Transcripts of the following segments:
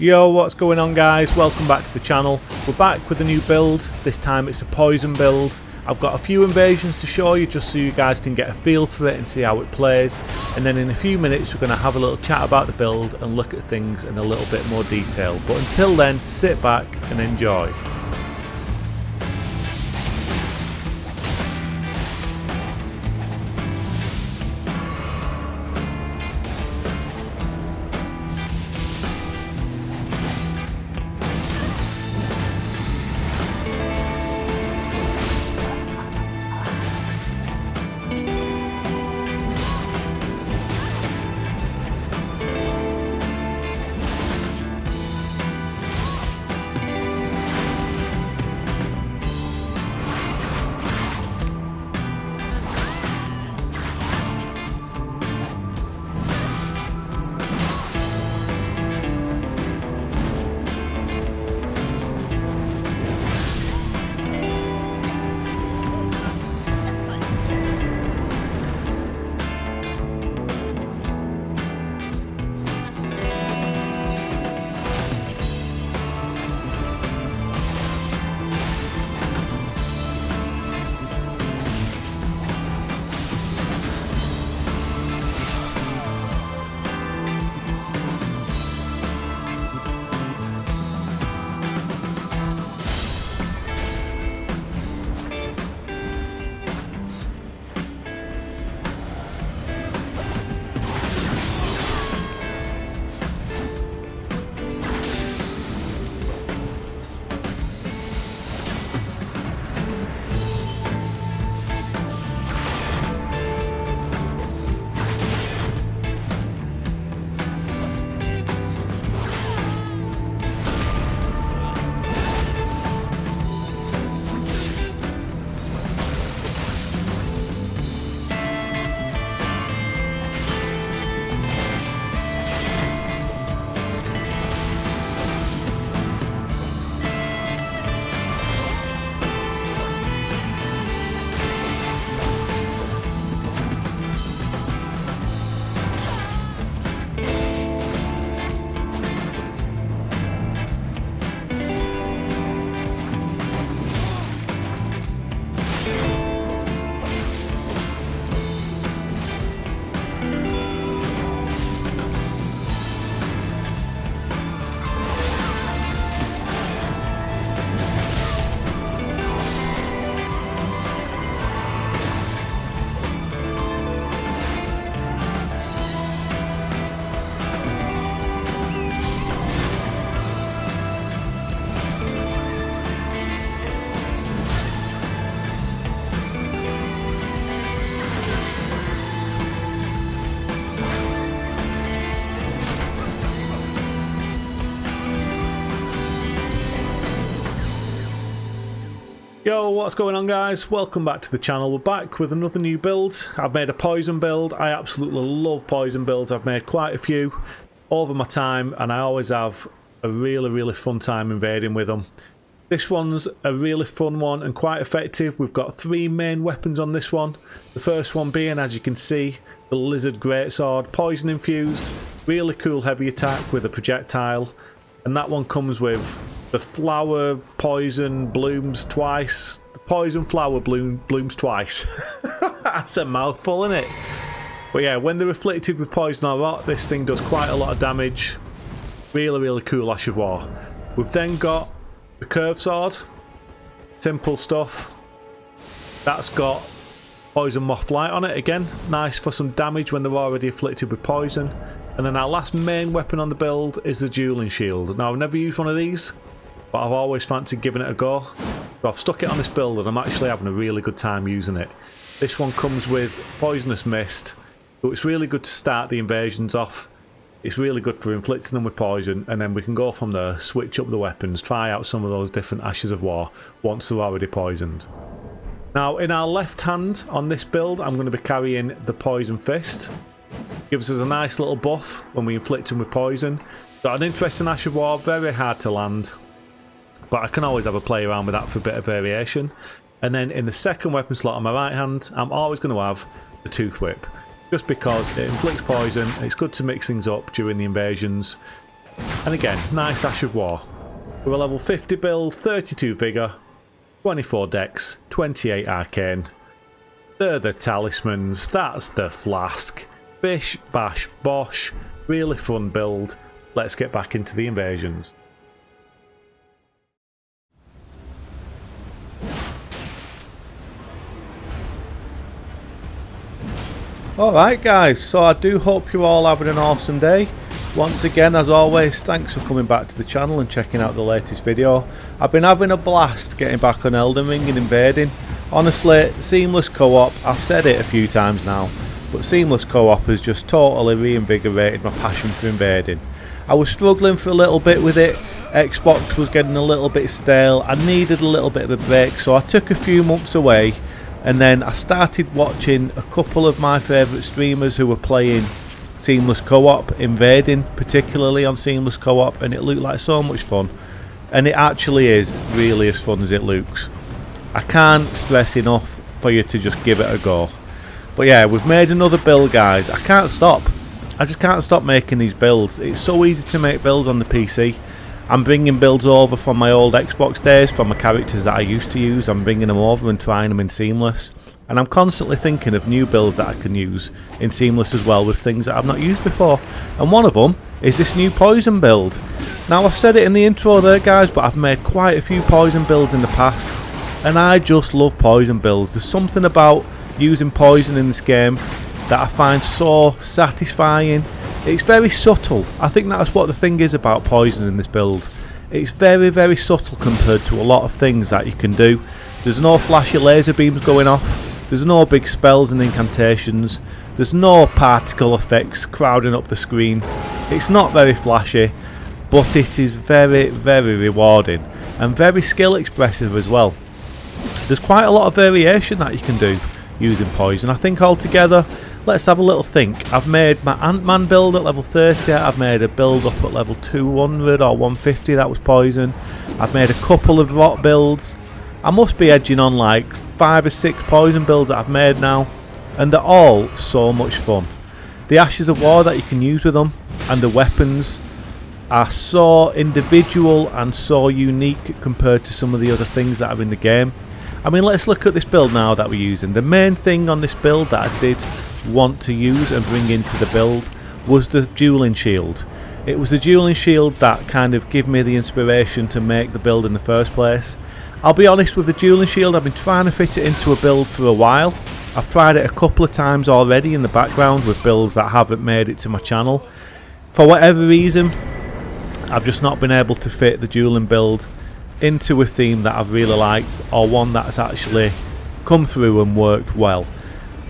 Yo, what's going on guys? Welcome back to the channel. We're back with a new build. This time it's a poison build. I've got a few invasions to show you just so you guys can get a feel for it and see how it plays. And then in a few minutes we're going to have a little chat about the build and look at things in a little bit more detail. But until then, sit back and enjoy. Yo, what's going on guys? Welcome back to the channel. We're back with another new build. I've made a poison build. I absolutely love poison builds. I've made quite a few over my time and I always have a really fun time invading with them. This one's a really fun one and quite effective. We've got three main weapons on this one. The first one being, as you can see, the Lizard Greatsword, poison infused, really cool heavy attack with a projectile. And that one comes with the flower poison blooms twice. The poison flower blooms twice. That's a mouthful, isn't it? But yeah, when they're afflicted with poison or rot, this thing does quite a lot of damage. Really cool Ash of War. We've then got the curved sword. Simple stuff. That's got poison moth light on it again. Nice for some damage when they're already afflicted with poison. And then our last main weapon on the build is the dueling shield. Now I've never used one of these, but I've always fancied giving it a go. So I've stuck it on this build and I'm actually having a really good time using it. This one comes with poisonous mist, so it's really good to start the invasions off. It's really good for inflicting them with poison, and then we can go from there, switch up the weapons, try out some of those different Ashes of War once they're already poisoned. Now in our left hand on this build I'm going to be carrying the Poison Fist. Gives us a nice little buff when we inflict them with poison. Got an interesting Ash of War, very hard to land, but I can always have a play around with that for a bit of variation. And then in the second weapon slot on my right hand, I'm always going to have the Tooth Whip, just because it inflicts poison. It's good to mix things up during the invasions. And again, nice Ash of War. We're a level 50 build, 32 Vigour, 24 Dex, 28 Arcane. They're the talismans, that's the flask. Bish, bash, bosh. Really fun build. Let's get back into the invasions. Alright guys, so I do hope you're all having an awesome day. Once again, as always, thanks for coming back to the channel and checking out the latest video. I've been having a blast getting back on Elden Ring and Invading. Honestly, seamless co-op, I've said it a few times now, but seamless co-op has just totally reinvigorated my passion for Invading. I was struggling for a little bit with it, Xbox was getting a little bit stale, I needed a little bit of a break, so I took a few months away and then I started watching a couple of my favourite streamers who were playing seamless co-op, Invading particularly on seamless co-op, and it looked like so much fun, and it actually is really as fun as it looks. I can't stress enough for you to just give it a go. But yeah, we've made another build guys. I can't stop. I just can't stop making these builds. It's so easy to make builds on the PC. I'm bringing builds over from my old Xbox days, from the characters that I used to use. I'm bringing them over and trying them in Seamless. And I'm constantly thinking of new builds that I can use in Seamless as well with things that I've not used before. And one of them is this new poison build. Now I've said it in the intro there guys, but I've made quite a few poison builds in the past. And I just love poison builds. There's something about using poison in this game that I find so satisfying. It's very subtle. I think that's what the thing is about poison in this build. It's very, very subtle compared to a lot of things that you can do. There's no flashy laser beams going off. There's no big spells and incantations. There's no particle effects crowding up the screen. It's not very flashy, but it is very, very rewarding and very skill expressive as well. There's quite a lot of variation that you can do using poison. I think altogether, let's have a little think. I've made my Ant-Man build at level 30, I've made a build up at level 200 or 150, that was poison. I've made a couple of rot builds. I must be edging on like 5 or 6 poison builds that I've made now, and they're all so much fun. The Ashes of War that you can use with them, and the weapons are so individual and so unique compared to some of the other things that are in the game. I mean, let's look at this build now that we're using. The main thing on this build that I did want to use and bring into the build was the dueling shield. It was the dueling shield that kind of gave me the inspiration to make the build in the first place. I'll be honest with the dueling shield, I've been trying to fit it into a build for a while. I've tried it a couple of times already in the background with builds that haven't made it to my channel. For whatever reason, I've just not been able to fit the dueling build into a theme that I've really liked, or one that's actually come through and worked well.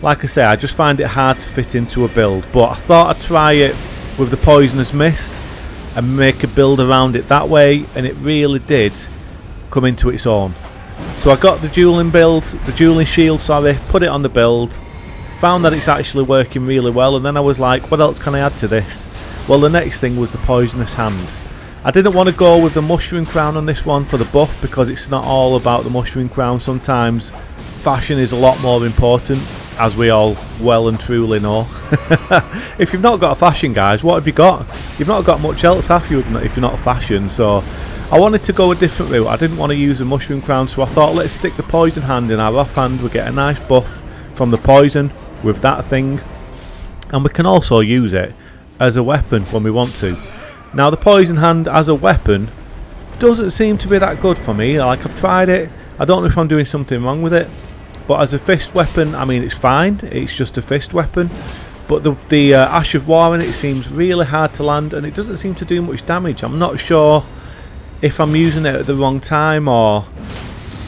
Like I say, I just find it hard to fit into a build, but I thought I'd try it with the Poisonous Mist and make a build around it that way, and it really did come into its own. So I got the dueling build, the dueling shield, sorry, put it on the build, found that it's actually working really well, and then I was like, what else can I add to this? Well, the next thing was the Poisonous Hand. I didn't want to go with the Mushroom Crown on this one for the buff, because it's not all about the Mushroom Crown. Sometimes fashion is a lot more important, as we all well and truly know. If you've not got a fashion, guys, what have you got? You've not got much else, have you, if you're not fashion? So I wanted to go a different route. I didn't want to use the Mushroom Crown, so I thought let's stick the Poison Hand in our offhand. We get a nice buff from the poison with that thing, and we can also use it as a weapon when we want to. Now the Poison Hand as a weapon doesn't seem to be that good for me. Like, I've tried it, I don't know if I'm doing something wrong with it, but as a fist weapon, I mean, it's fine, it's just a fist weapon, but the Ash of War in it seems really hard to land, and it doesn't seem to do much damage. I'm not sure if I'm using it at the wrong time, or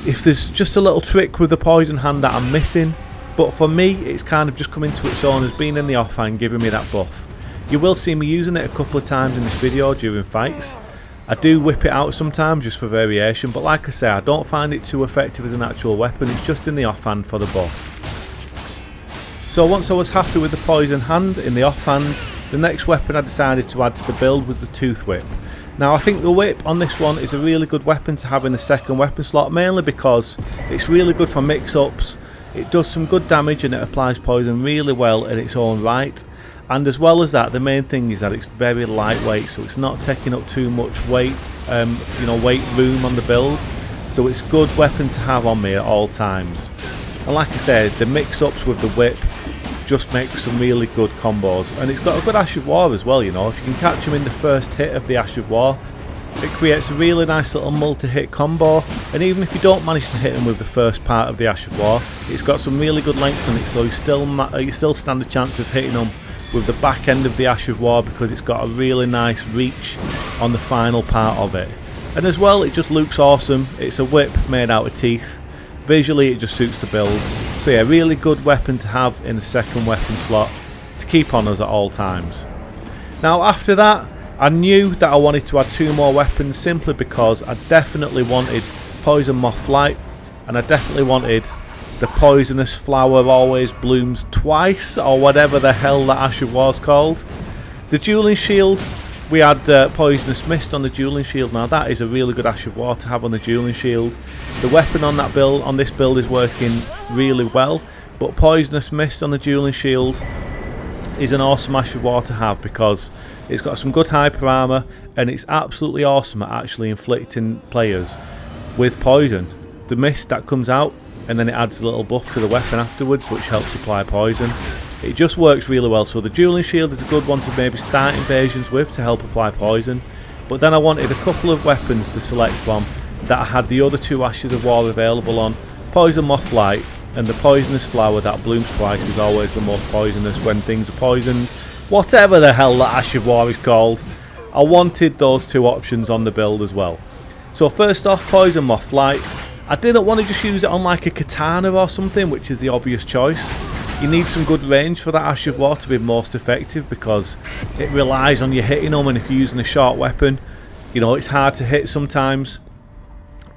if there's just a little trick with the Poison Hand that I'm missing, but for me it's kind of just come into its own as being in the offhand, giving me that buff. You will see me using it a couple of times in this video during fights. I do whip it out sometimes just for variation, but like I say, I don't find it too effective as an actual weapon. It's just in the offhand for the buff. So once I was happy with the Poison Hand in the offhand, the next weapon I decided to add to the build was the Tooth Whip. Now I think the whip on this one is a really good weapon to have in the second weapon slot, mainly because it's really good for mix-ups. It does some good damage and it applies poison really well in its own right. And as well as that, the main thing is that it's very lightweight, so it's not taking up too much weight, weight room on the build. So it's a good weapon to have on me at all times. And like I said, the mix-ups with the whip just make some really good combos. And it's got a good Ash of War as well, you know. If you can catch him in the first hit of the Ash of War, it creates a really nice little multi-hit combo. And even if you don't manage to hit him with the first part of the Ash of War, it's got some really good length on it, so you still stand a chance of hitting him with the back end of the Ash of War, because it's got a really nice reach on the final part of it. And as well, it just looks awesome. It's a whip made out of teeth. Visually, it just suits the build. So yeah, really good weapon to have in the second weapon slot to keep on us at all times. Now after that, I knew that I wanted to add 2 more weapons, simply because I definitely wanted Poison Moth Flight, and I definitely wanted the Poisonous Flower Always Blooms Twice, or whatever the hell that Ash of War's called. The Dueling Shield, we had Poisonous Mist on the Dueling Shield. Now that is a really good Ash of War to have on the Dueling Shield. The weapon on that build, on this build, is working really well, but Poisonous Mist on the Dueling Shield is an awesome Ash of War to have, because it's got some good hyper armor, and it's absolutely awesome at actually inflicting players with poison. The mist that comes out, and then it adds a little buff to the weapon afterwards, which helps apply poison. It just works really well. So the Dueling Shield is a good one to maybe start invasions with to help apply poison. But then I wanted a couple of weapons to select from that I had the other 2 Ashes of War available on. Poison Moth Flight, and the Poisonous Flower that blooms twice is always the most poisonous when things are poisoned. Whatever the hell that Ash of War is called. I wanted those 2 options on the build as well. So first off, Poison Moth Flight. I didn't want to just use it on like a katana or something, which is the obvious choice. You need some good range for that Ash of War to be most effective, because it relies on you hitting them, and if you're using a short weapon, you know, it's hard to hit sometimes.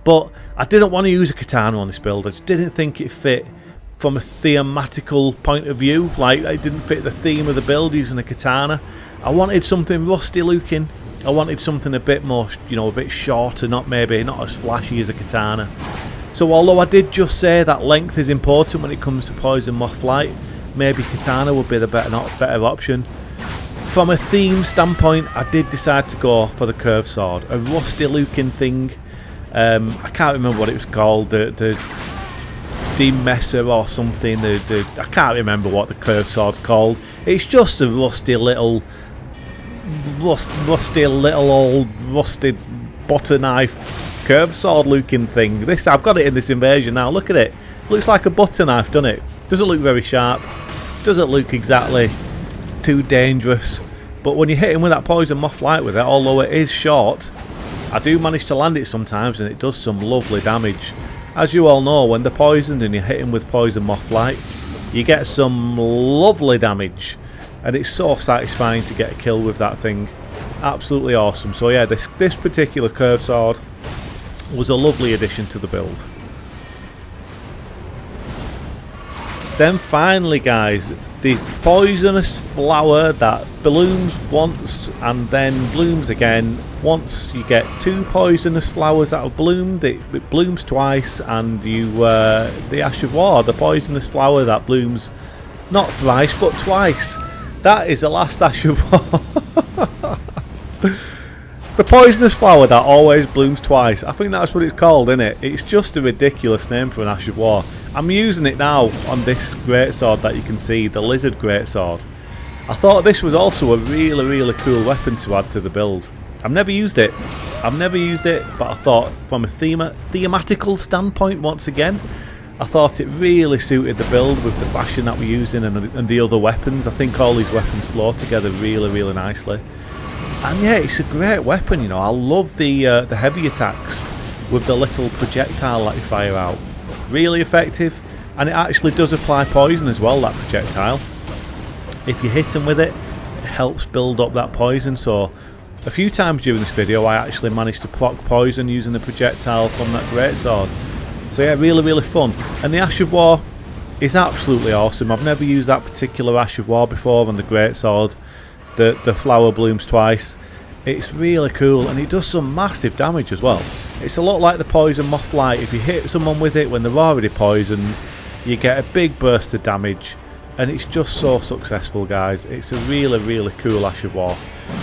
But I didn't want to use a katana on this build. I just didn't think it fit from a thematical point of view. Like, it didn't fit the theme of the build using a katana. I wanted something rusty looking. I wanted something a bit more, you know, a bit shorter, not as flashy as a katana. So although I did just say that length is important when it comes to Poison Moth Flight, maybe katana would be the better option. From a theme standpoint, I did decide to go for the curved sword, a rusty looking thing. I can't remember what it was called, the Demesser or something. I can't remember what the curved sword's called. It's just a rusty little rusted butter knife curved sword looking thing. I've got it in this invasion now. Look at it. Looks like a butter knife, doesn't it? Doesn't look very sharp. Doesn't look exactly too dangerous. But when you hit him with that Poison Moth Flight with it, although it is short, I do manage to land it sometimes, and it does some lovely damage. As you all know, when they're poisoned and you hit him with Poison Moth Flight, you get some lovely damage, and it's so satisfying to get a kill with that thing. Absolutely awesome. So yeah, this particular curved sword was a lovely addition to the build. Then finally, guys, the Poisonous Flower that blooms once and then blooms again. Once you get 2 poisonous flowers that have bloomed, it blooms twice, and the Ash of War, the Poisonous Flower that blooms not thrice but twice. That is the last Ash of War. The Poisonous Flower that always blooms twice. I think that's what it's called, isn't it? It's just a ridiculous name for an Ash of War. I'm using it now on this greatsword that you can see, the Lizard Greatsword. I thought this was also a really cool weapon to add to the build. I've never used it, but I thought from a thematical standpoint, once again, I thought it really suited the build with the fashion that we're using and the other weapons. I think all these weapons flow together really nicely. And yeah, it's a great weapon, you know. I love the heavy attacks with the little projectile that you fire out. Really effective, and it actually does apply poison as well, that projectile. If you hit them with it, it helps build up that poison. So a few times during this video I actually managed to proc poison using the projectile from that greatsword. So yeah, really fun. And the Ash of War is absolutely awesome. I've never used that particular Ash of War before on the greatsword. The flower blooms twice. It's really cool, and it does some massive damage as well. It's a lot like the Poison Moth Flight. If you hit someone with it when they're already poisoned, you get a big burst of damage. and it's just so successful, guys. It's a really cool Ash of War.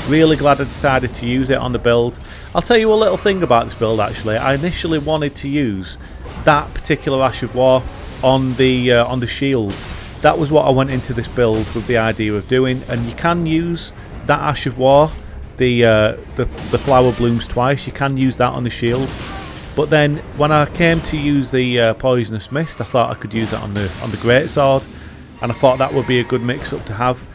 Really glad I decided to use it on the build. I'll tell you a little thing about this build actually. I initially wanted to use that particular Ash of War on the shield. That was what I went into this build with the idea of doing, and you can use that Ash of War, the flower blooms twice. You can use that on the shield. But then when I came to use the poisonous mist, I thought I could use that on the greatsword, and I thought that would be a good mix-up to have.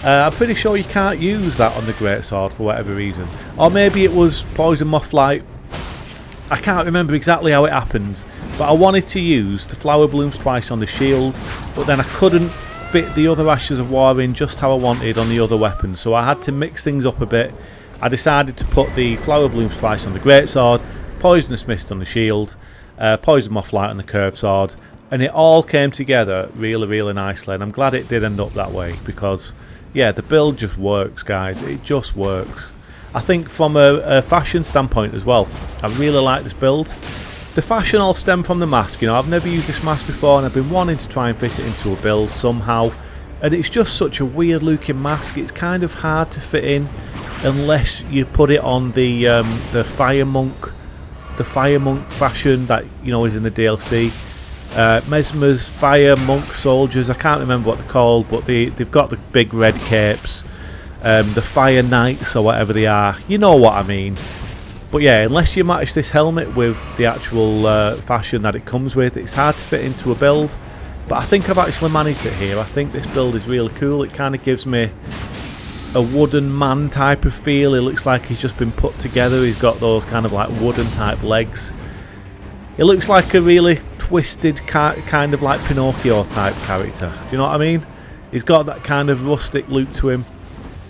I'm pretty sure you can't use that on the greatsword for whatever reason, or maybe it was poison mothlight. I can't remember exactly how it happened, but I wanted to use the flower blooms twice on the shield, but then I couldn't fit the other Ashes of War in just how I wanted on the other weapons, so I had to mix things up a bit. I decided to put the flower blooms twice on the greatsword, poisonous mist on the shield, poison mothlight on the curved sword, and it all came together really nicely, and I'm glad it did end up that way, because yeah, the build just works, guys. It just works. I think from a fashion standpoint as well, I really like this build. The fashion all stemmed from the mask. You know, I've never used this mask before, and I've been wanting to try and fit it into a build somehow, and it's just such a weird looking mask. It's kind of hard to fit in unless you put it on the fire monk fashion that, you know, is in the DLC. Mesmer's fire monk soldiers, I can't remember what they're called, but they've got the big red capes, the fire knights or whatever they are, you know what I mean. But yeah, unless you match this helmet with the actual fashion that it comes with, it's hard to fit into a build. But I think I've actually managed it here. I think this build is really cool. It kind of gives me a wooden man type of feel. It looks like he's just been put together. He's got those kind of like wooden type legs. It looks like a really twisted kind of like Pinocchio type character. Do you know what I mean? He's got that kind of rustic look to him.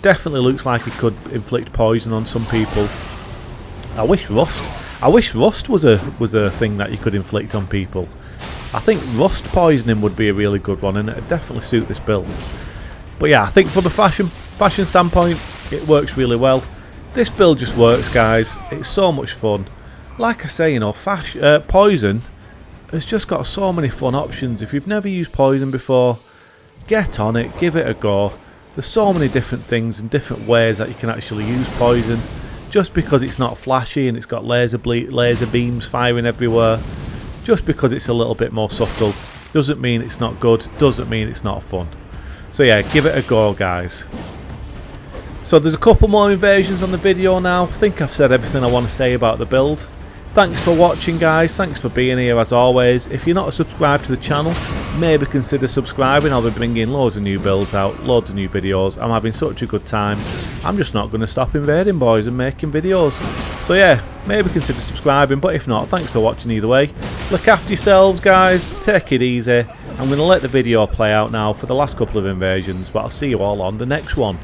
Definitely looks like he could inflict poison on some people. I wish rust was a thing that you could inflict on people. I think rust poisoning would be a really good one, and it'd definitely suit this build. But yeah, I think from a fashion standpoint, it works really well. This build just works, guys. It's so much fun. Like I say, you know, poison has just got so many fun options. If you've never used poison before, get on it, give it a go. There's so many different things and different ways that you can actually use poison. Just because it's not flashy and it's got laser beams firing everywhere, just because it's a little bit more subtle, doesn't mean it's not good, doesn't mean it's not fun. So yeah, give it a go, guys. So there's a couple more invasions on the video now. I think I've said everything I want to say about the build. Thanks for watching, guys. Thanks for being here as always. If you're not subscribed to the channel, maybe consider subscribing. I'll be bringing loads of new builds out, loads of new videos. I'm having such a good time. I'm just not going to stop invading, boys, and making videos. So yeah, maybe consider subscribing, but if not, thanks for watching either way. Look after yourselves, guys. Take it easy. I'm going to let the video play out now for the last couple of invasions, but I'll see you all on the next one.